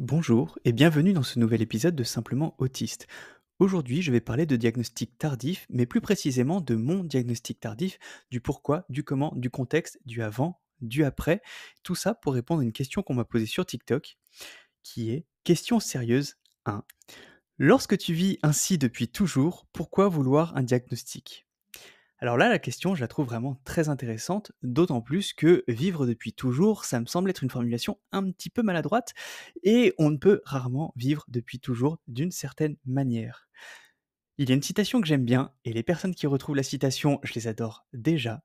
Bonjour et bienvenue dans ce nouvel épisode de Simplement Autiste. Aujourd'hui, je vais parler de diagnostic tardif, mais plus précisément de mon diagnostic tardif, du pourquoi, du comment, du contexte, du avant, du après. Tout ça pour répondre à une question qu'on m'a posée sur TikTok, qui est question sérieuse 1. Lorsque tu vis ainsi depuis toujours, pourquoi vouloir un diagnostic? Alors là, la question, je la trouve vraiment très intéressante, d'autant plus que vivre depuis toujours, ça me semble être une formulation un petit peu maladroite, et on ne peut rarement vivre depuis toujours d'une certaine manière. Il y a une citation que j'aime bien, et les personnes qui retrouvent la citation, je les adore déjà.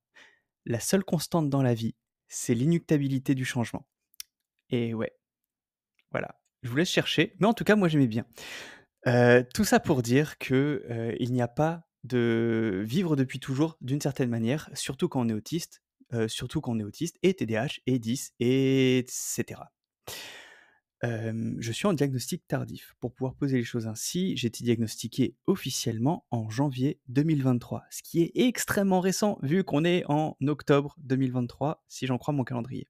La seule constante dans la vie, c'est l'inuctabilité du changement. Et ouais, voilà. Je vous laisse chercher, mais en tout cas, moi j'aimais bien. Tout ça pour dire que, il n'y a pas de vivre depuis toujours d'une certaine manière, surtout quand on est autiste et TDAH et 10 et cetera. Je suis en diagnostic tardif. Pour pouvoir poser les choses ainsi, j'ai été diagnostiqué officiellement en janvier 2023, ce qui est extrêmement récent vu qu'on est en octobre 2023, si j'en crois mon calendrier.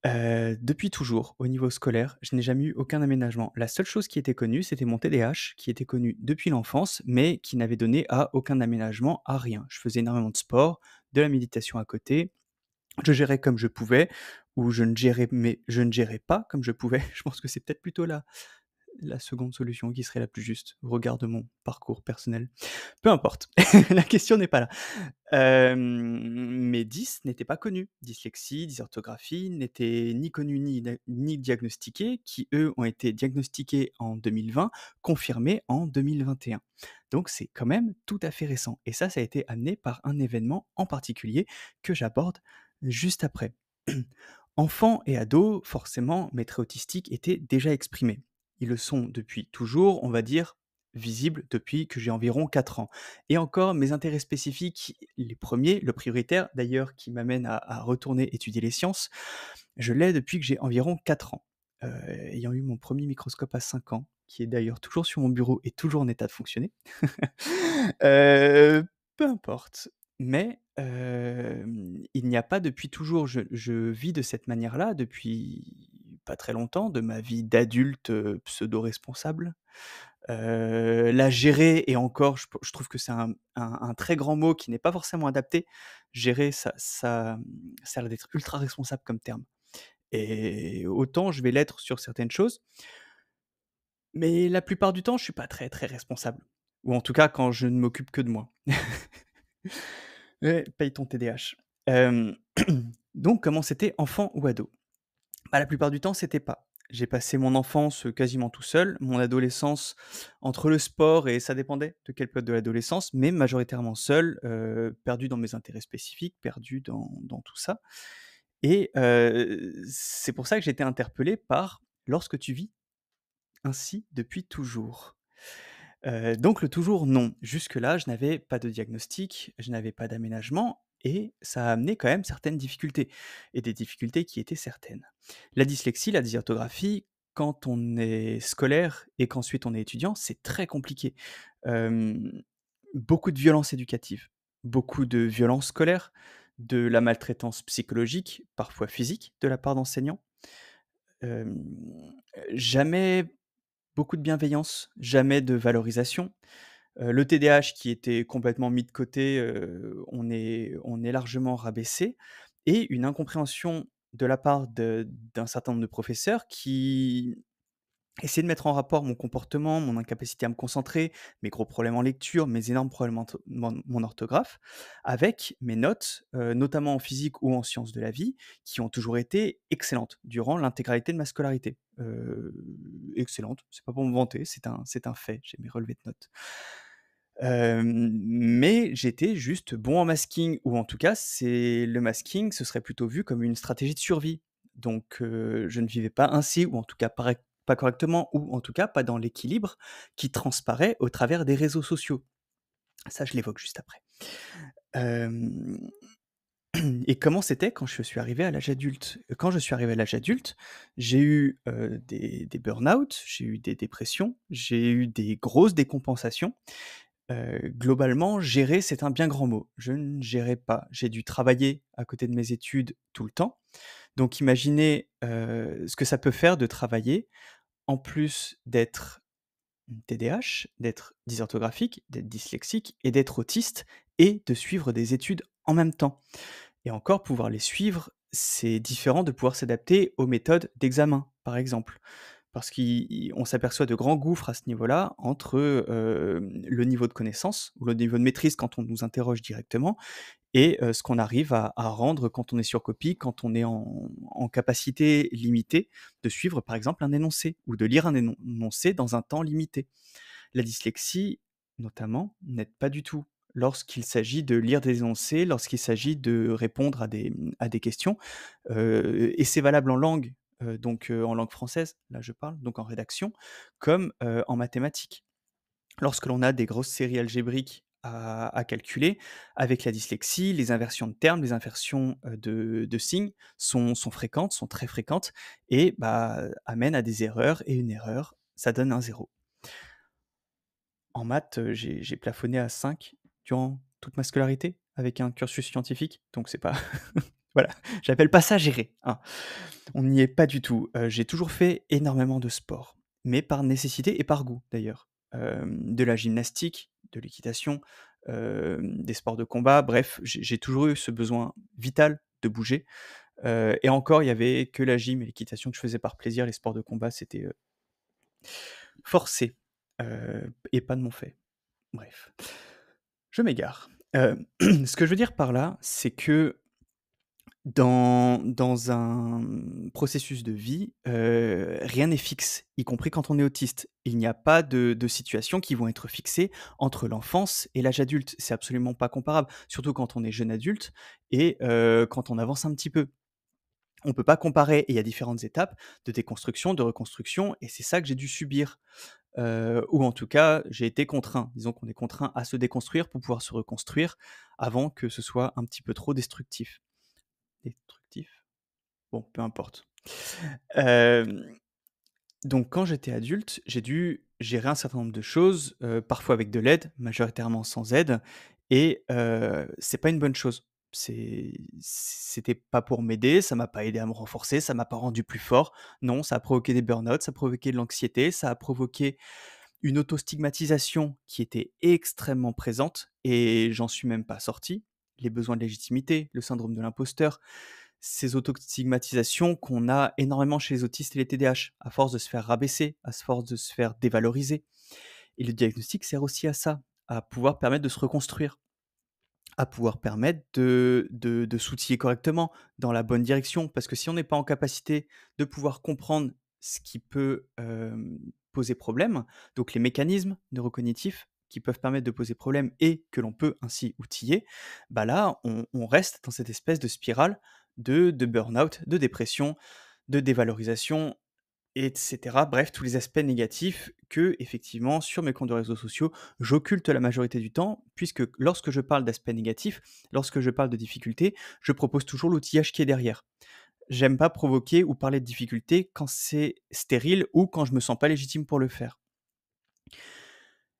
Depuis toujours, au niveau scolaire, je n'ai jamais eu aucun aménagement. La seule chose qui était connue, c'était mon TDAH, qui était connu depuis l'enfance, mais qui n'avait donné à aucun aménagement, à rien. Je faisais énormément de sport, de la méditation à côté, je gérais comme je pouvais ou je ne gérais pas comme je pouvais. Je pense que c'est peut-être plutôt la seconde solution qui serait la plus juste au regard de mon parcours personnel. Peu importe, la question n'est pas là. Mes 10 n'étaient pas connus. Dyslexie, dysorthographie n'étaient ni connus ni diagnostiqués, qui eux ont été diagnostiqués en 2020, confirmés en 2021. Donc c'est quand même tout à fait récent. Et ça a été amené par un événement en particulier que j'aborde juste après. Enfants et ados, forcément, mes traits autistiques étaient déjà exprimés. Ils le sont depuis toujours, on va dire, visibles depuis que j'ai environ 4 ans. Et encore, mes intérêts spécifiques, les premiers, le prioritaire d'ailleurs, qui m'amène à retourner étudier les sciences, je l'ai depuis que j'ai environ 4 ans. Ayant eu mon premier microscope à 5 ans, qui est d'ailleurs toujours sur mon bureau et toujours en état de fonctionner. Heu, Peu importe, mais il n'y a pas depuis toujours, je vis de cette manière-là depuis pas très longtemps, de ma vie d'adulte, pseudo-responsable. La gérer et encore, je trouve que c'est un très grand mot qui n'est pas forcément adapté. Gérer, ça a l'air d'être ultra responsable comme terme et autant je vais l'être sur certaines choses, mais la plupart du temps, je suis pas très, très responsable ou en tout cas quand je ne m'occupe que de moi. Ouais, paye ton TDAH. Hem, donc comment c'était enfant ou ado? Bah, la plupart du temps, c'était pas. J'ai passé mon enfance, quasiment tout seul, mon adolescence entre le sport et ça dépendait de quelle période de l'adolescence, mais majoritairement seul, perdu dans mes intérêts spécifiques, perdu dans tout ça et c'est pour ça que j'ai été interpellé par: «Lorsque tu vis ainsi depuis toujours». Donc le toujours non. Jusque-là, je n'avais pas de diagnostic, je n'avais pas d'aménagement et ça a amené quand même certaines difficultés et des difficultés qui étaient certaines. La dyslexie, la dysorthographie, quand on est scolaire et qu'ensuite on est étudiant, c'est très compliqué. Hem, Beaucoup de violences éducatives, beaucoup de violences scolaires, de la maltraitance psychologique, parfois physique, de la part d'enseignants. Jamais beaucoup de bienveillance, jamais de valorisation. Le TDAH qui était complètement mis de côté, on est largement rabaissé et une incompréhension de la part d'un certain nombre de professeurs qui essayaient de mettre en rapport mon comportement, mon incapacité à me concentrer, mes gros problèmes en lecture, mes énormes problèmes mon orthographe, avec mes notes, notamment en physique ou en sciences de la vie, qui ont toujours été excellentes durant l'intégralité de ma scolarité. Excellentes, c'est pas pour me vanter, c'est un fait, j'ai mes relevés de notes. Mais j'étais juste bon en masking ou en tout cas, c'est le masking, ce serait plutôt vu comme une stratégie de survie. Donc je ne vivais pas ainsi ou en tout cas pas correctement ou en tout cas pas dans l'équilibre qui transparaît au travers des réseaux sociaux. Ça, je l'évoque juste après. Hem Et comment c'était quand je suis arrivé à l'âge adulte? Quand je suis arrivé à l'âge adulte, j'ai eu, des burn-out, j'ai eu des dépressions, j'ai eu des grosses décompensations. Globalement, gérer, c'est un bien grand mot. Je ne gérais pas. J'ai dû travailler à côté de mes études tout le temps, Donc imaginez, ce que ça peut faire de travailler, en plus d'être TDAH, d'être dysorthographique, d'être dyslexique et d'être autiste et de suivre des études en même temps. Et encore, pouvoir les suivre, c'est différent de pouvoir s'adapter aux méthodes d'examen, par exemple. Parce qu'on s'aperçoit de grands gouffres à ce niveau-là entre le niveau de connaissance ou le niveau de maîtrise quand on nous interroge directement et ce qu'on arrive à rendre quand on est sur copie, quand on est en capacité limitée de suivre par exemple un énoncé ou de lire un énoncé dans un temps limité. La dyslexie, notamment, n'aide pas du tout lorsqu'il s'agit de lire des énoncés, lorsqu'il s'agit de répondre à des questions, et c'est valable en langue, donc en langue française, là je parle, donc en rédaction, comme, en mathématiques. Lorsque l'on a des grosses séries algébriques à calculer, avec la dyslexie, les inversions de termes, les inversions, de signes sont fréquentes, sont très fréquentes et bah, amènent à des erreurs et une erreur, ça donne un zéro. En maths, j'ai plafonné à 5 durant toute ma scolarité avec un cursus scientifique, donc c'est pas voilà, j'appelle pas ça gérer, hein. On n'y est pas du tout. J'ai toujours fait énormément de sport, mais par nécessité et par goût d'ailleurs. De la gymnastique, de l'équitation, des sports de combat, bref, j'ai toujours eu ce besoin vital de bouger, et encore, il y avait que la gym et l'équitation que je faisais par plaisir. Les sports de combat, c'était, forcé, et pas de mon fait. Bref, je m'égare. Ce que je veux dire par là, c'est que dans un processus de vie, rien n'est fixe, y compris quand on est autiste. Il n'y a pas de situations qui vont être fixées entre l'enfance et l'âge adulte. C'est absolument pas comparable, surtout quand on est jeune adulte et quand on avance un petit peu. On peut pas comparer et il y a différentes étapes de déconstruction, de reconstruction et c'est ça que j'ai dû subir. Ou en tout cas, j'ai été contraint. Disons qu'on est contraint à se déconstruire pour pouvoir se reconstruire avant que ce soit un petit peu trop destructif. Destructif? Bon, peu importe. Hem, donc quand j'étais adulte, j'ai dû gérer un certain nombre de choses, parfois avec de l'aide, majoritairement sans aide et c'est pas une bonne chose. C'était pas pour m'aider, ça m'a pas aidé à me renforcer, ça m'a pas rendu plus fort. Non, ça a provoqué des burn-out, ça a provoqué de l'anxiété, ça a provoqué une auto-stigmatisation qui était extrêmement présente et j'en suis même pas sorti. Les besoins de légitimité, le syndrome de l'imposteur, ces auto-stigmatisations qu'on a énormément chez les autistes et les TDAH, à force de se faire rabaisser, à force de se faire dévaloriser. Et le diagnostic sert aussi à ça, à pouvoir permettre de se reconstruire, à pouvoir permettre de s'outiller correctement dans la bonne direction. Parce que si on n'est pas en capacité de pouvoir comprendre ce qui peut poser problème, donc les mécanismes neurocognitifs qui peuvent permettre de poser problème et que l'on peut ainsi outiller, bah là, on reste dans cette espèce de spirale de burn-out, de dépression, de dévalorisation et cetera. Bref, tous les aspects négatifs que, effectivement, sur mes comptes de réseaux sociaux, j'occulte la majorité du temps, puisque lorsque je parle d'aspects négatifs, lorsque je parle de difficultés, je propose toujours l'outillage qui est derrière. J'aime pas provoquer ou parler de difficultés quand c'est stérile ou quand je me sens pas légitime pour le faire.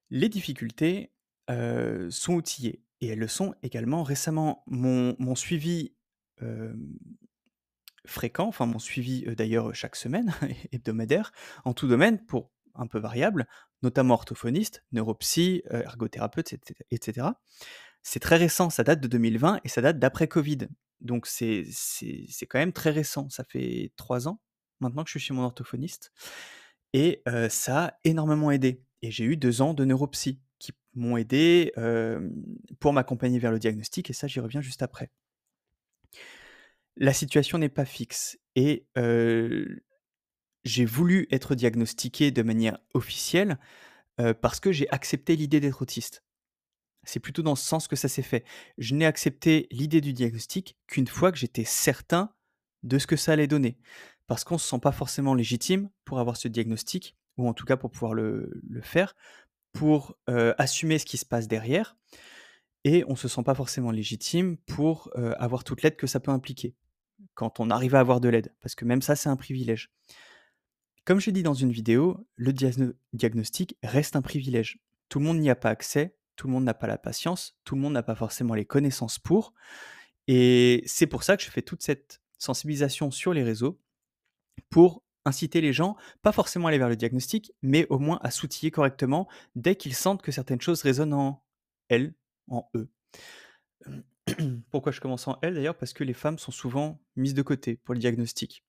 Les difficultés, sont outillées et elles le sont également récemment. Mon suivi, hem fréquent, enfin mon suivi, d'ailleurs, chaque semaine, hebdomadaire, en tout domaine pour un peu variable, notamment orthophoniste, neuropsy, ergothérapeute et cetera. C'est très récent, ça date de 2020 et ça date d'après Covid. Donc c'est quand même très récent. Ça fait 3 ans maintenant que je suis chez mon orthophoniste et ça a énormément aidé et j'ai eu 2 ans de neuropsy qui m'ont aidé, pour m'accompagner vers le diagnostic et ça j'y reviens juste après. La situation n'est pas fixe et j'ai voulu être diagnostiqué de manière officielle, parce que j'ai accepté l'idée d'être autiste. C'est plutôt dans ce sens que ça s'est fait. Je n'ai accepté l'idée du diagnostic qu'une fois que j'étais certain de ce que ça allait donner. Parce qu'on ne se sent pas forcément légitime pour avoir ce diagnostic, ou en tout cas pour pouvoir le faire, pour, assumer ce qui se passe derrière et on ne se sent pas forcément légitime pour, avoir toute l'aide que ça peut impliquer, quand on arrive à avoir de l'aide, parce que même ça, c'est un privilège. Comme j'ai dit dans une vidéo, le diagnostic reste un privilège. Tout le monde n'y a pas accès, tout le monde n'a pas la patience, tout le monde n'a pas forcément les connaissances pour et c'est pour ça que je fais toute cette sensibilisation sur les réseaux pour inciter les gens, pas forcément à aller vers le diagnostic, mais au moins à s'outiller correctement dès qu'ils sentent que certaines choses résonnent en elles, en eux. Pourquoi je commence en elles d'ailleurs? Parce que les femmes sont souvent mises de côté pour le diagnostic.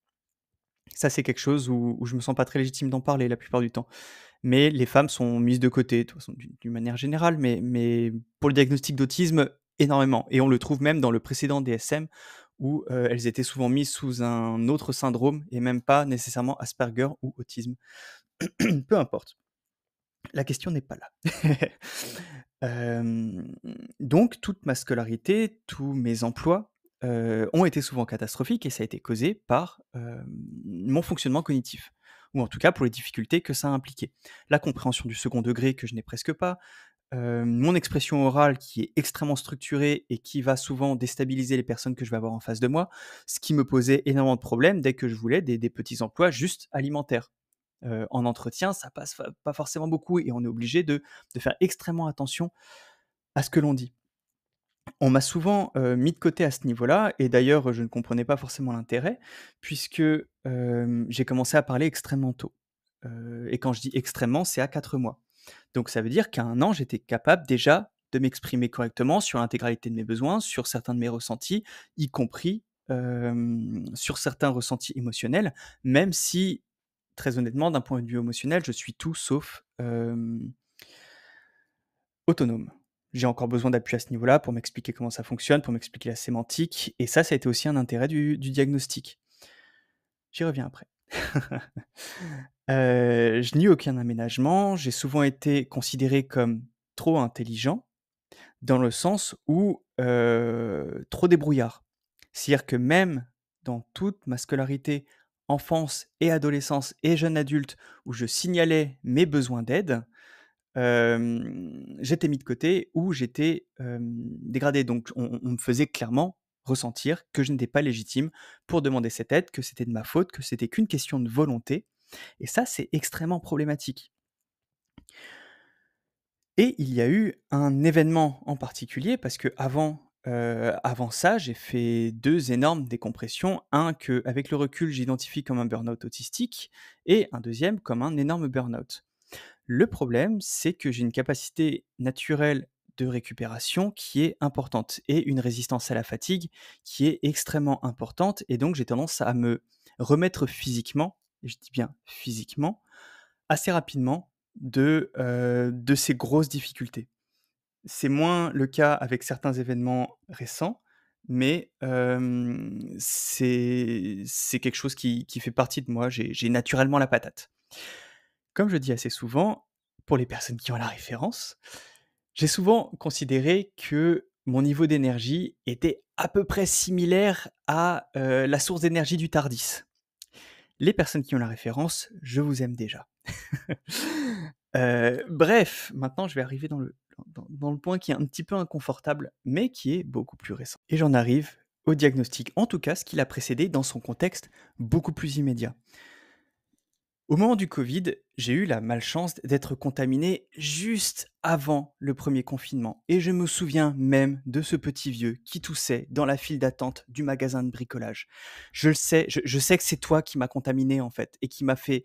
Ça, c'est quelque chose où je me sens pas très légitime d'en parler la plupart du temps. Mais les femmes sont mises de côté, de toute façon d'une manière générale, mais pour le diagnostic d'autisme, énormément, et on le trouve même dans le précédent DSM où, elles étaient souvent mises sous un autre syndrome et même pas nécessairement Asperger ou autisme. Peu importe, la question n'est pas là. Hem, donc toute ma scolarité, tous mes emplois, ont été souvent catastrophiques et ça a été causé par, mon fonctionnement cognitif, ou en tout cas pour les difficultés que ça a impliqué. La compréhension du second degré que je n'ai presque pas, mon expression orale qui est extrêmement structurée et qui va souvent déstabiliser les personnes que je vais avoir en face de moi, ce qui me posait énormément de problèmes dès que je voulais des petits emplois juste alimentaires. En entretien, ça passe pas forcément beaucoup et on est obligé de faire extrêmement attention à ce que l'on dit. On m'a souvent, mis de côté à ce niveau-là et d'ailleurs, je ne comprenais pas forcément l'intérêt puisque, j'ai commencé à parler extrêmement tôt. Et quand je dis extrêmement, c'est à 4 mois. Donc ça veut dire qu'à 1 an, j'étais capable déjà de m'exprimer correctement sur l'intégralité de mes besoins, sur certains de mes ressentis, y compris, sur certains ressentis émotionnels, même si, très honnêtement, d'un point de vue émotionnel, je suis tout sauf, autonome. J'ai encore besoin d'appui à ce niveau-là pour m'expliquer comment ça fonctionne, pour m'expliquer la sémantique et ça a été aussi un intérêt du diagnostic. J'y reviens après. Je n'ai eu aucun aménagement, j'ai souvent été considéré comme trop intelligent, dans le sens où, trop débrouillard. C'est-à-dire que même dans toute ma scolarité, enfance et adolescence et jeune adulte, où je signalais mes besoins d'aide, j'étais mis de côté ou j'étais, dégradé. Donc on me faisait clairement ressentir que je n'étais pas légitime pour demander cette aide, que c'était de ma faute, que c'était qu'une question de volonté et ça, c'est extrêmement problématique. Et il y a eu un événement en particulier parce qu'avant, avant ça, j'ai fait 2 énormes décompressions. Un que, avec le recul, j'identifie comme un burn-out autistique et un deuxième comme un énorme burn-out. Le problème, c'est que j'ai une capacité naturelle de récupération qui est importante et une résistance à la fatigue qui est extrêmement importante et donc j'ai tendance à me remettre physiquement, et je dis bien physiquement, assez rapidement de ces grosses difficultés. C'est moins le cas avec certains événements récents, mais c'est quelque chose qui fait partie de moi. J'ai naturellement la patate. Comme je dis assez souvent, pour les personnes qui ont la référence, j'ai souvent considéré que mon niveau d'énergie était à peu près similaire à, la source d'énergie du Tardis. Les personnes qui ont la référence, je vous aime déjà. Bref, maintenant je vais arriver dans le point qui est un petit peu inconfortable, mais qui est beaucoup plus récent. Et j'en arrive au diagnostic, en tout cas ce qui l'a précédé dans son contexte beaucoup plus immédiat. Au moment du Covid, j'ai eu la malchance d'être contaminé juste avant le premier confinement et je me souviens même de ce petit vieux qui toussait dans la file d'attente du magasin de bricolage. Je le sais, je sais que c'est toi qui m'as contaminé en fait et qui m'a fait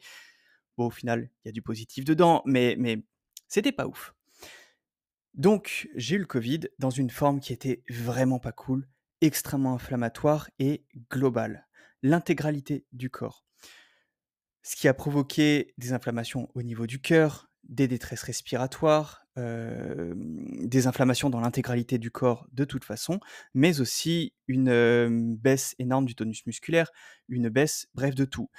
bon au final, il y a du positif dedans, mais c'était pas ouf. Donc j'ai eu le Covid dans une forme qui était vraiment pas cool, extrêmement inflammatoire et globale. L'intégralité du corps. Ce qui a provoqué des inflammations au niveau du cœur, des détresses respiratoires, des inflammations dans l'intégralité du corps de toute façon, mais aussi une, baisse énorme du tonus musculaire, une baisse, bref, de tout.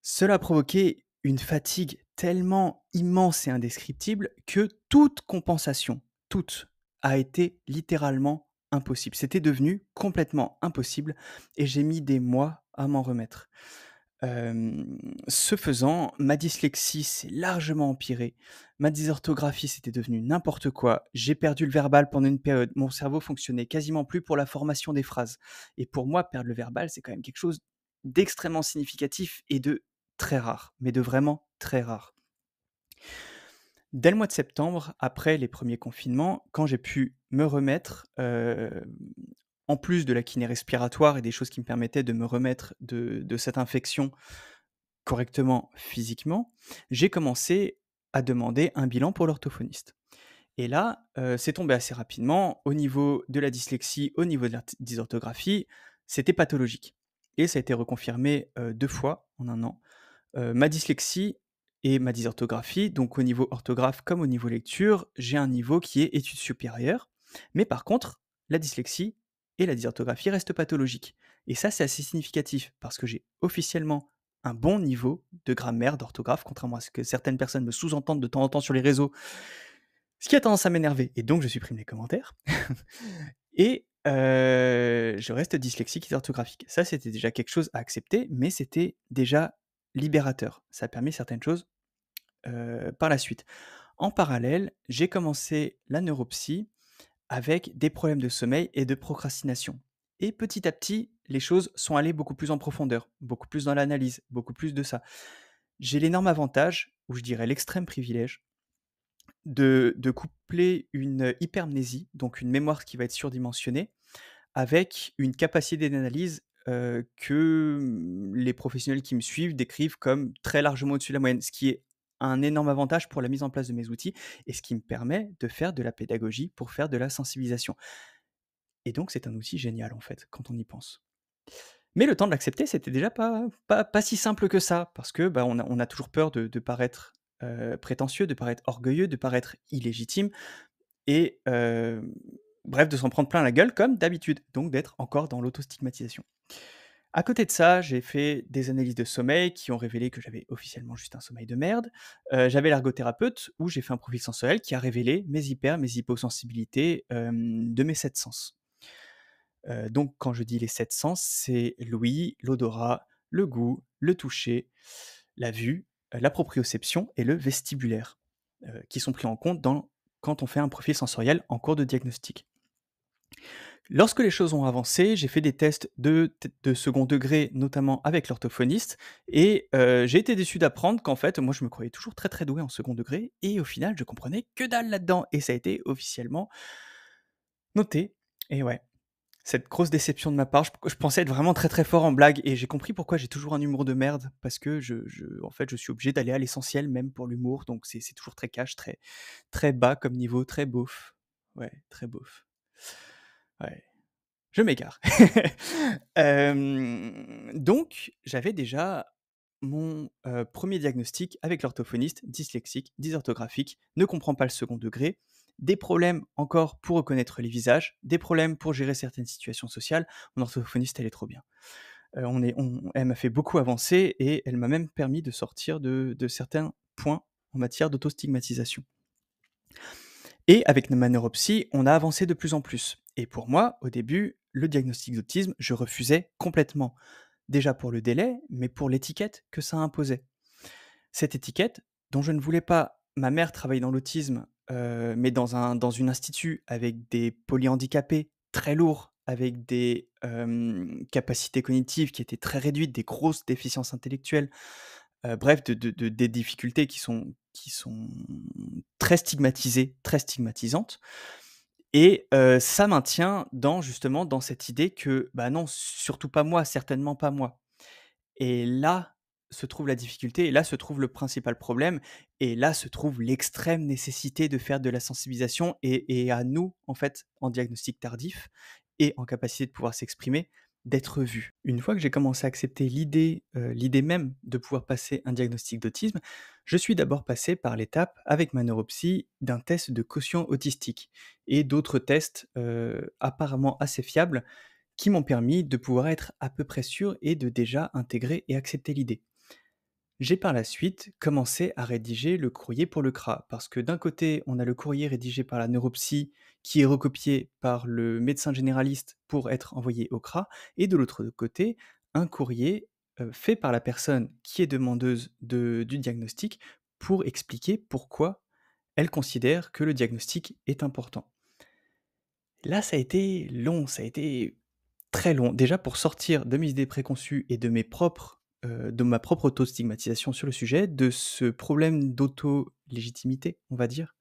Cela a provoqué une fatigue tellement immense et indescriptible que toute compensation, toute, a été littéralement impossible. C'était devenu complètement impossible et j'ai mis des mois à m'en remettre. Ce faisant, ma dyslexie s'est largement empirée. Ma dysorthographie, c'était devenu n'importe quoi. J'ai perdu le verbal pendant une période. Mon cerveau fonctionnait quasiment plus pour la formation des phrases. Et pour moi, perdre le verbal, c'est quand même quelque chose d'extrêmement significatif et de très rare, mais de vraiment très rare. Dès le mois de septembre, après les premiers confinements, quand j'ai pu me remettre, en plus de la kiné respiratoire et des choses qui me permettaient de me remettre de cette infection correctement physiquement, j'ai commencé à demander un bilan pour l'orthophoniste. Et là, c'est tombé assez rapidement. Au niveau de la dyslexie, au niveau de la dysorthographie, c'était pathologique et ça a été reconfirmé, 2 fois en 1 an. Ma dyslexie et ma dysorthographie, donc au niveau orthographe comme au niveau lecture, j'ai un niveau qui est études supérieures. Mais par contre, la dyslexie et la dysorthographie restent pathologiques. Et ça, c'est assez significatif parce que j'ai officiellement un bon niveau de grammaire, d'orthographe, contrairement à ce que certaines personnes me sous-entendent de temps en temps sur les réseaux, ce qui a tendance à m'énerver et donc je supprime les commentaires. Et je reste dyslexique et orthographique. Ça, c'était déjà quelque chose à accepter, mais c'était déjà libérateur. Ça a permis certaines choses, par la suite. En parallèle, j'ai commencé la neuropsy avec des problèmes de sommeil et de procrastination. Et petit à petit, les choses sont allées beaucoup plus en profondeur, beaucoup plus dans l'analyse, beaucoup plus de ça. J'ai l'énorme avantage, ou je dirais l'extrême privilège, de coupler une hypermnésie, donc une mémoire qui va être surdimensionnée, avec une capacité d'analyse, que, les professionnels qui me suivent décrivent comme très largement au-dessus de la moyenne. Ce qui est un énorme avantage pour la mise en place de mes outils et ce qui me permet de faire de la pédagogie pour faire de la sensibilisation. Et donc c'est un outil génial en fait, quand on y pense. Mais le temps de l'accepter, c'était déjà pas si simple que ça, parce que, bah, on a toujours peur de paraître, prétentieux, de paraître orgueilleux, de paraître illégitime et bref, de s'en prendre plein la gueule comme d'habitude, donc d'être encore dans l'autostigmatisation. À côté de ça, j'ai fait des analyses de sommeil qui ont révélé que j'avais officiellement juste un sommeil de merde. J'avais l'ergothérapeute où j'ai fait un profil sensoriel qui a révélé mes hyposensibilités, de mes 7 sens. Donc quand je dis les 7 sens, c'est l'ouïe, l'odorat, le goût, le toucher, la vue, la proprioception et le vestibulaire, qui sont pris en compte quand on fait un profil sensoriel en cours de diagnostic. Lorsque les choses ont avancé, j'ai fait des tests de second degré, notamment avec l'orthophoniste et j'ai été déçu d'apprendre qu'en fait, moi je me croyais toujours très, très doué en second degré et au final je comprenais que dalle là-dedans et ça a été officiellement noté et ouais. Cette grosse déception de ma part, je pensais être vraiment très, très fort en blague et j'ai compris pourquoi j'ai toujours un humour de merde parce que en fait, je suis obligé d'aller à l'essentiel même pour l'humour, donc c'est toujours très cash, très très bas comme niveau, très beauf. Ouais, très beauf. Ouais, je m'égare. Donc j'avais déjà mon, 1er diagnostic avec l'orthophoniste, dyslexique, dysorthographique, ne comprend pas le second degré, des problèmes encore pour reconnaître les visages, des problèmes pour gérer certaines situations sociales. Mon orthophoniste, elle est trop bien. Elle m'a fait beaucoup avancer et elle m'a même permis de sortir de certains points en matière d'autostigmatisation. Et avec ma neuropsy, on a avancé de plus en plus. Et pour moi, au début, le diagnostic d'autisme, je refusais complètement. Déjà pour le délai, mais pour l'étiquette que ça imposait. Cette étiquette, dont je ne voulais pas. Ma mère travaillait dans l'autisme, mais dans une institut avec des polyhandicapés très lourds, avec des, capacités cognitives qui étaient très réduites, des grosses déficiences intellectuelles, bref, des difficultés qui sont très stigmatisées, très stigmatisantes et ça maintient justement dans cette idée que, bah, non, surtout pas moi, certainement pas moi. Et là se trouve la difficulté et là se trouve le principal problème et là se trouve l'extrême nécessité de faire de la sensibilisation et à nous, en fait, en diagnostic tardif et en capacité de pouvoir s'exprimer, d'être vus. Une fois que j'ai commencé à accepter l'idée même de pouvoir passer un diagnostic d'autisme, je suis d'abord passé par l'étape, avec ma neuropsy, d'un test de quotient autistique et d'autres tests, apparemment assez fiables qui m'ont permis de pouvoir être à peu près sûr et de déjà intégrer et accepter l'idée. J'ai par la suite commencé à rédiger le courrier pour le CRA, parce que d'un côté, on a le courrier rédigé par la neuropsy qui est recopié par le médecin généraliste pour être envoyé au CRA, et de l'autre côté, un courrier fait par la personne qui est demandeuse du diagnostic pour expliquer pourquoi elle considère que le diagnostic est important. Là, ça a été long, ça a été très long. Déjà pour sortir de mes idées préconçues et de ma propre auto-stigmatisation sur le sujet, de ce problème d'auto-légitimité, on va dire,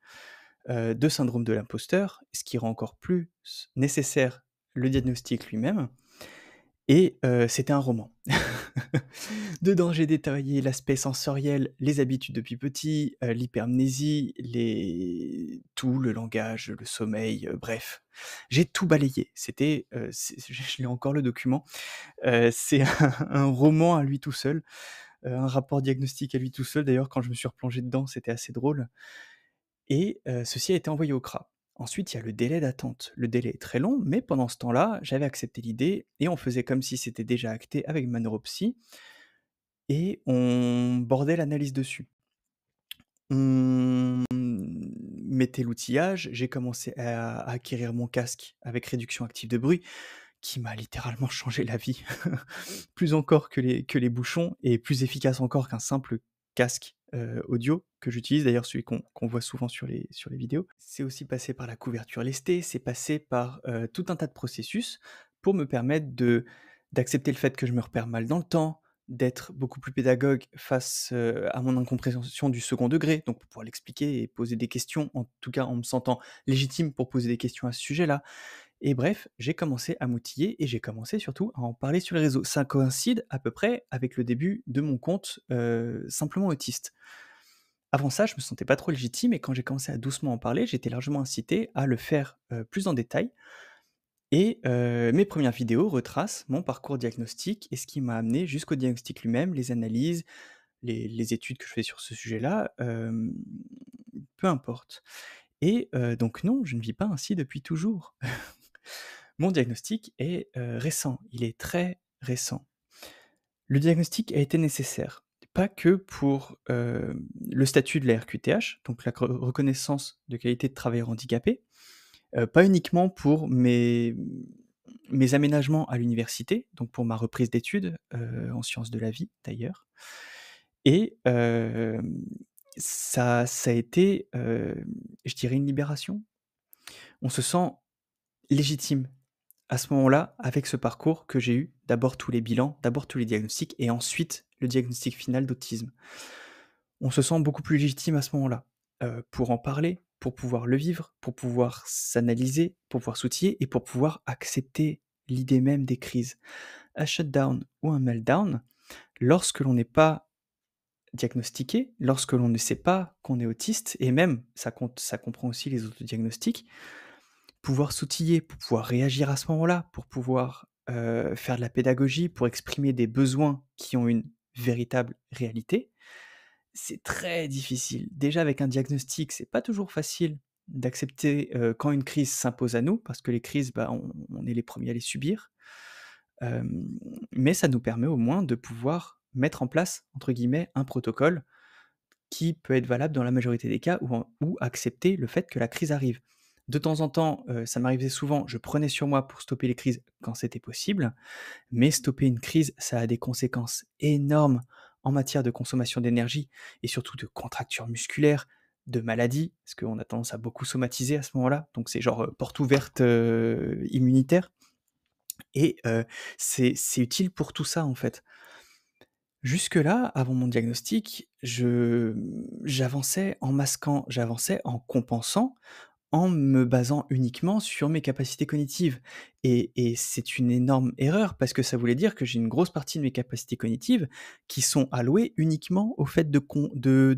de syndrome de l'imposteur, ce qui rend encore plus nécessaire le diagnostic lui-même et c'était un roman. Dedans, j'ai détaillé l'aspect sensoriel, les habitudes depuis petit, l'hypermnésie, tout, le langage, le sommeil, bref. J'ai tout balayé. C'était, c'est je l'ai encore le document. C'est un roman à lui tout seul, un rapport diagnostique à lui tout seul. D'ailleurs, quand je me suis replongé dedans, c'était assez drôle et ceci a été envoyé au CRA. Ensuite, il y a le délai d'attente. Le délai est très long, mais pendant ce temps-là, j'avais accepté l'idée et on faisait comme si c'était déjà acté avec ma neuropsy et on bordait l'analyse dessus. On mettait l'outillage, j'ai commencé à acquérir mon casque avec réduction active de bruit, qui m'a littéralement changé la vie. Plus encore que les bouchons et plus efficace encore qu'un simple casque, audio que j'utilise, d'ailleurs celui qu'on voit souvent sur les vidéos. C'est aussi passé par la couverture lestée, c'est passé par, tout un tas de processus pour me permettre d'accepter le fait que je me repère mal dans le temps, d'être beaucoup plus pédagogue face, à mon incompréhension du second degré, donc pour pouvoir l'expliquer et poser des questions, en tout cas en me sentant légitime pour poser des questions à ce sujet-là. Et bref, j'ai commencé à m'outiller et j'ai commencé surtout à en parler sur les réseaux. Ça coïncide à peu près avec le début de mon compte, Simplement Autiste. Avant ça, je me sentais pas trop légitime et quand j'ai commencé à doucement en parler, j'étais largement incité à le faire, plus en détail et mes premières vidéos retracent mon parcours diagnostique et ce qui m'a amené jusqu'au diagnostic lui-même, les analyses, les études que je fais sur ce sujet-là, peu importe. Et donc non, je ne vis pas ainsi depuis toujours. Mon diagnostic est, récent, il est très récent. Le diagnostic a été nécessaire, pas que pour, le statut de la RQTH, donc la reconnaissance de qualité de travailleur handicapé, pas uniquement pour mes aménagements à l'université, donc pour ma reprise d'études, en sciences de la vie d'ailleurs et ça a été, je dirais une libération. On se sent légitime à ce moment-là, avec ce parcours que j'ai eu, d'abord tous les bilans, d'abord tous les diagnostics et ensuite le diagnostic final d'autisme. On se sent beaucoup plus légitime à ce moment-là, pour en parler, pour pouvoir le vivre, pour pouvoir s'analyser, pour pouvoir s'outiller et pour pouvoir accepter l'idée même des crises. Un shutdown ou un meltdown, lorsque l'on n'est pas diagnostiqué, lorsque l'on ne sait pas qu'on est autiste et même ça comprend aussi les autres diagnostics, pouvoir s'outiller pour pouvoir réagir à ce moment-là, pour pouvoir, faire de la pédagogie, pour exprimer des besoins qui ont une véritable réalité, c'est très difficile. Déjà avec un diagnostic, c'est pas toujours facile d'accepter, quand une crise s'impose à nous, parce que les crises, bah, on est les premiers à les subir. Mais ça nous permet au moins de pouvoir mettre en place, entre guillemets, «un protocole» qui peut être valable dans la majorité des cas ou accepter le fait que la crise arrive. De temps en temps, ça m'arrivait souvent, je prenais sur moi pour stopper les crises quand c'était possible, mais stopper une crise, ça a des conséquences énormes en matière de consommation d'énergie et surtout de contractures musculaires, de maladies, parce qu'on a tendance à beaucoup somatiser à ce moment-là, donc c'est genre, porte ouverte, immunitaire et c'est utile pour tout ça, en fait. Jusque-là, avant mon diagnostic, j'avançais en masquant, j'avançais en compensant, en me basant uniquement sur mes capacités cognitives et c'est une énorme erreur parce que ça voulait dire que j'ai une grosse partie de mes capacités cognitives qui sont allouées uniquement au fait de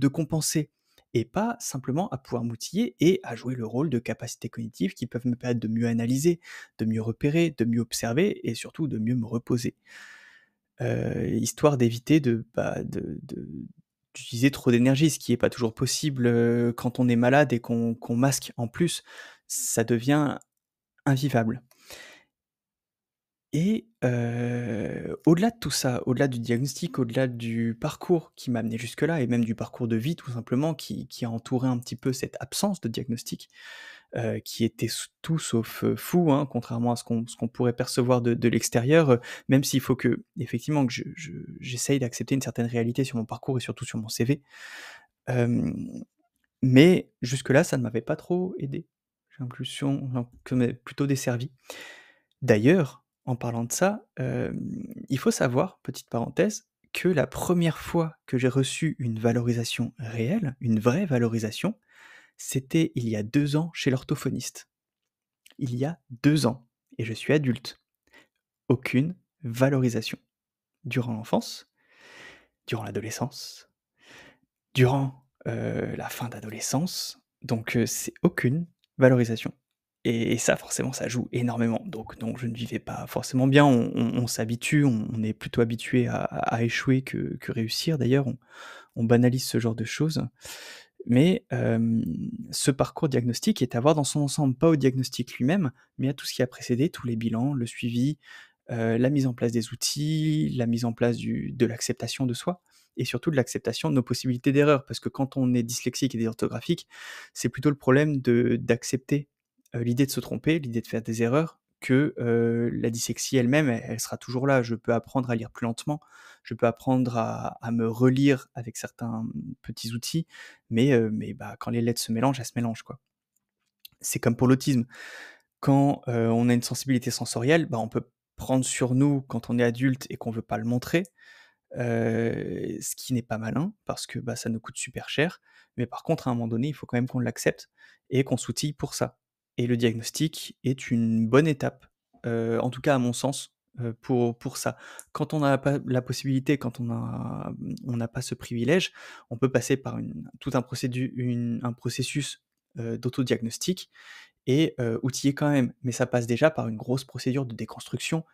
compenser et pas simplement à pouvoir m'outiller et à jouer le rôle de capacités cognitives qui peuvent me permettre de mieux analyser, de mieux repérer, de mieux observer et surtout de mieux me reposer. Histoire d'éviter d'utiliser trop d'énergie, ce qui est pas toujours possible, quand on est malade et qu'on masque en plus, ça devient invivable et au-delà de tout ça, au-delà du diagnostic, au-delà du parcours qui m'a amené jusque-là et même du parcours de vie tout simplement qui a entouré un petit peu cette absence de diagnostic, qui était tout sauf, fou, hein, contrairement à ce qu'on pourrait percevoir de l'extérieur, même s'il faut qu'effectivement que j'essaye d'accepter une certaine réalité sur mon parcours et surtout sur mon CV. Hem, mais jusque-là, ça ne m'avait pas trop aidé. J'ai l'impression non, que m'est plutôt desservi. D'ailleurs, en parlant de ça, il faut savoir, petite parenthèse, que la première fois que j'ai reçu une valorisation réelle, une vraie valorisation, c'était il y a 2 ans chez l'orthophoniste. Il y a 2 ans et je suis adulte. Aucune valorisation. Durant l'enfance, durant l'adolescence, durant, la fin d'adolescence, donc c'est aucune valorisation et ça forcément ça joue énormément donc non, je ne vivais pas forcément bien. On s'habitue, on est plutôt habitué à échouer que réussir d'ailleurs, on banalise ce genre de choses. Mais ce parcours diagnostic est à voir dans son ensemble, pas au diagnostic lui-même, mais à tout ce qui a précédé, tous les bilans, le suivi, la mise en place des outils, la mise en place de l'acceptation de soi et surtout de l'acceptation de nos possibilités d'erreur. Parce que quand on est dyslexique et désorthographique, c'est plutôt le problème d'accepter, l'idée de se tromper, l'idée de faire des erreurs que, la dyslexie elle-même, elle sera toujours là. Je peux apprendre à lire plus lentement, je peux apprendre à me relire avec certains, petits outils, mais bah, quand les lettres se mélangent, elles se mélangent, quoi. C'est comme pour l'autisme. Quand, on a une sensibilité sensorielle, bah, on peut prendre sur nous quand on est adulte et qu'on veut pas le montrer, ce qui n'est pas malin parce que, bah, ça nous coûte super cher. Mais par contre, à un moment donné, il faut quand même qu'on l'accepte et qu'on s'outille pour ça. Et le diagnostic est une bonne étape, en tout cas à mon sens, pour ça. Quand on n'a pas la possibilité, quand on n'a pas ce privilège, on peut passer par tout un processus, d'autodiagnostic et outillé quand même. Mais ça passe déjà par une grosse procédure de déconstruction,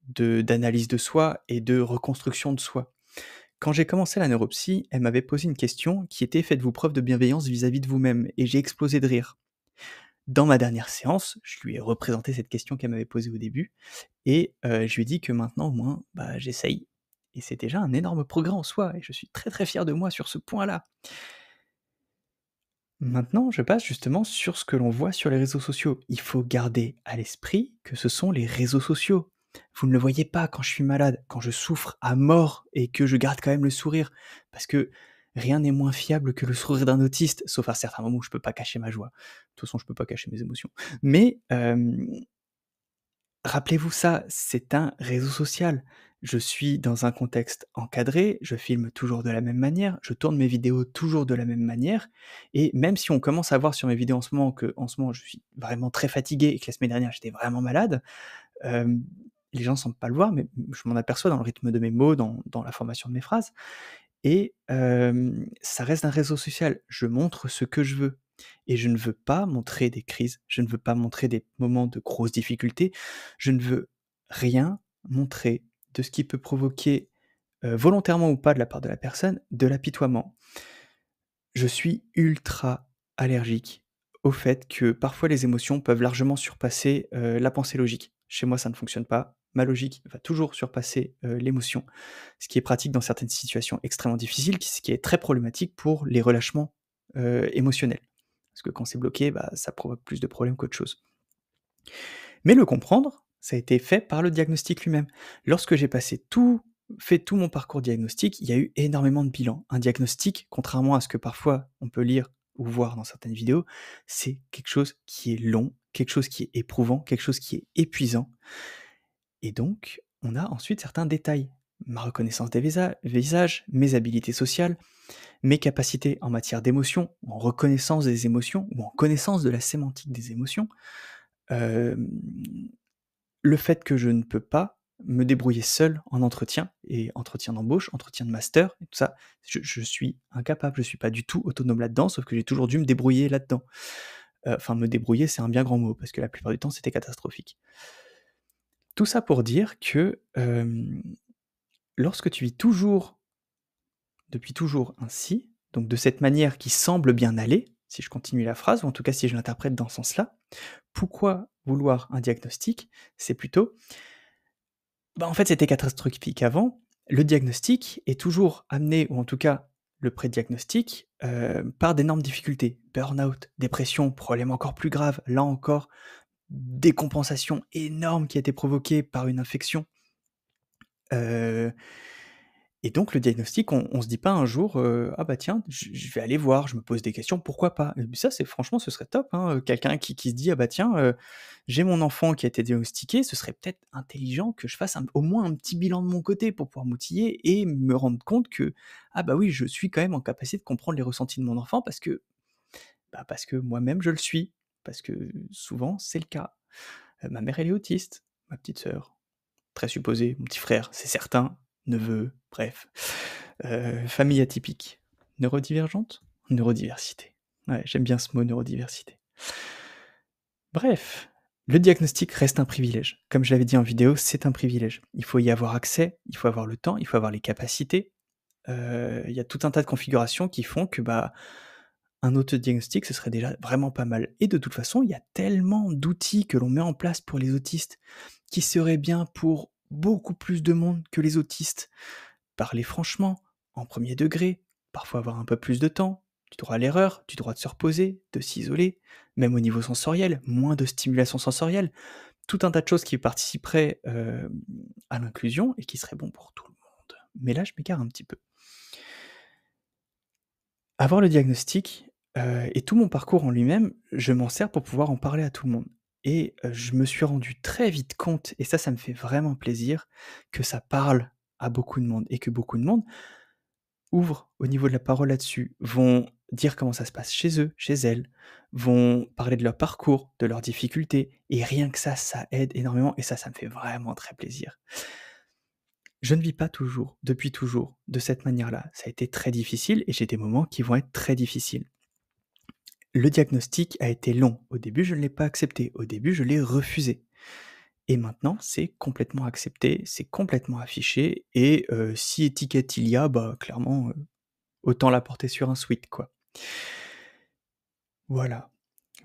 d'analyse de soi et de reconstruction de soi. Quand j'ai commencé la neuropsy, elle m'avait posé une question qui était: «Faites-vous preuve de bienveillance vis-à-vis de vous-même?» et j'ai explosé de rire. Dans ma dernière séance, je lui ai représenté cette question qu'elle m'avait posée au début et je lui ai dit que maintenant au moins, bah, j'essaye et c'est déjà un énorme progrès en soi et je suis très, très fier de moi sur ce point-là. Maintenant, je passe justement sur ce que l'on voit sur les réseaux sociaux. Il faut garder à l'esprit que ce sont les réseaux sociaux. Vous ne le voyez pas quand je suis malade, quand je souffre à mort et que je garde quand même le sourire. Parce que rien n'est moins fiable que le sourire d'un autiste, sauf à certains moments où je peux pas cacher ma joie. De toute façon, je peux pas cacher mes émotions. Mais rappelez-vous ça, c'est un réseau social. Je suis dans un contexte encadré, je filme toujours de la même manière, je tourne mes vidéos toujours de la même manière et même si on commence à voir sur mes vidéos en ce moment qu'en ce moment je suis vraiment très fatigué et que la semaine dernière j'étais vraiment malade, hem, les gens semblent pas le voir mais je m'en aperçois dans le rythme de mes mots, dans la formation de mes phrases et ça reste un réseau social. Je montre ce que je veux et je ne veux pas montrer des crises, je ne veux pas montrer des moments de grosses difficultés, je ne veux rien montrer de ce qui peut provoquer, volontairement ou pas de la part de la personne, de l'apitoiement. Je suis ultra allergique au fait que parfois les émotions peuvent largement surpasser, la pensée logique. Chez moi, ça ne fonctionne pas. Ma logique va toujours surpasser, l'émotion, ce qui est pratique dans certaines situations extrêmement difficiles, ce qui est très problématique pour les relâchements, émotionnels. Parce que quand c'est bloqué, bah, ça provoque plus de problèmes qu'autre chose. Mais le comprendre, ça a été fait par le diagnostic lui-même. Lorsque j'ai fait tout mon parcours diagnostique, il y a eu énormément de bilans. Un diagnostic, contrairement à ce que parfois on peut lire ou voir dans certaines vidéos, c'est quelque chose qui est long, quelque chose qui est éprouvant, quelque chose qui est épuisant et donc on a ensuite certains détails. Ma reconnaissance des visages, mes habilités sociales, mes capacités en matière d'émotion, en reconnaissance des émotions ou en connaissance de la sémantique des émotions, hem le fait que je ne peux pas me débrouiller seul en entretien et entretien d'embauche, entretien de master et tout ça, je suis incapable, je suis pas du tout autonome là-dedans, sauf que j'ai toujours dû me débrouiller là-dedans. Enfin me débrouiller, c'est un bien grand mot parce que la plupart du temps, c'était catastrophique. Tout ça pour dire que, lorsque tu vis toujours, depuis toujours ainsi, donc de cette manière qui semble bien aller, si je continue la phrase ou en tout cas si je l'interprète dans ce sens-là, pourquoi vouloir un diagnostic? C'est plutôt bah, en fait, c'était catastrophique avant. Le diagnostic est toujours amené, ou en tout cas le pré-diagnostic, par d'énormes difficultés. Burn-out, dépression, problème encore plus grave, là encore, décompensation énorme qui a été provoquée par une infection. Heu et donc le diagnostic, on se dit pas un jour, «Ah bah tiens, je vais aller voir, je me pose des questions, pourquoi pas?» et ça, c'est franchement, ce serait top, hein, quelqu'un qui se dit: «Ah bah tiens, j'ai mon enfant qui a été diagnostiqué, ce serait peut-être intelligent que je fasse au moins un petit bilan de mon côté pour pouvoir m'outiller et me rendre compte que, ah bah oui, je suis quand même en capacité de comprendre les ressentis de mon enfant parce que moi-même je le suis». Parce que souvent, c'est le cas. Ma mère, elle est autiste, ma petite sœur, très supposée, mon petit frère, c'est certain, neveu, bref. Famille atypique. Neurodivergente? Neurodiversité. Ouais, j'aime bien ce mot neurodiversité. Bref, le diagnostic reste un privilège. Comme je l'avais dit en vidéo, c'est un privilège. Il faut y avoir accès, il faut avoir le temps, il faut avoir les capacités. Il y a tout un tas de configurations qui font que, un autodiagnostic, ce serait déjà vraiment pas mal. Et de toute façon, il y a tellement d'outils que l'on met en place pour les autistes, qui seraient bien pour beaucoup plus de monde que les autistes. Parler franchement, en premier degré, parfois avoir un peu plus de temps, du droit à l'erreur, du droit de se reposer, de s'isoler, même au niveau sensoriel, moins de stimulation sensorielle, tout un tas de choses qui participeraient, à l'inclusion et qui seraient bons pour tout le monde. Mais là, je m'égare un petit peu. Avoir le diagnostic, et tout mon parcours en lui-même, je m'en sers pour pouvoir en parler à tout le monde et je me suis rendu très vite compte, et ça me fait vraiment plaisir, que ça parle à beaucoup de monde et que beaucoup de monde ouvrent au niveau de la parole là-dessus, vont dire comment ça se passe chez eux, chez elles, vont parler de leur parcours, de leurs difficultés, et rien que ça aide énormément et ça me fait vraiment très plaisir. Je ne vis pas toujours, depuis toujours, de cette manière-là. Ça a été très difficile et j'ai des moments qui vont être très difficiles. Le diagnostic a été long. Au début, je ne l'ai pas accepté. Au début, je l'ai refusé. Et maintenant, c'est complètement accepté, c'est complètement affiché et si étiquette il y a, clairement, autant la porter sur un sweat, quoi. Voilà.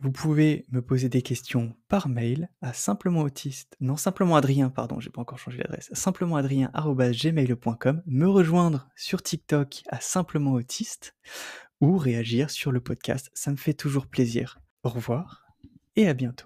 Vous pouvez me poser des questions par mail à simplement Adrien, pardon, j'ai pas encore changé l'adresse, simplementada@gmail.com, me rejoindre sur TikTok à simplement autiste ou réagir sur le podcast, ça me fait toujours plaisir. Au revoir et à bientôt.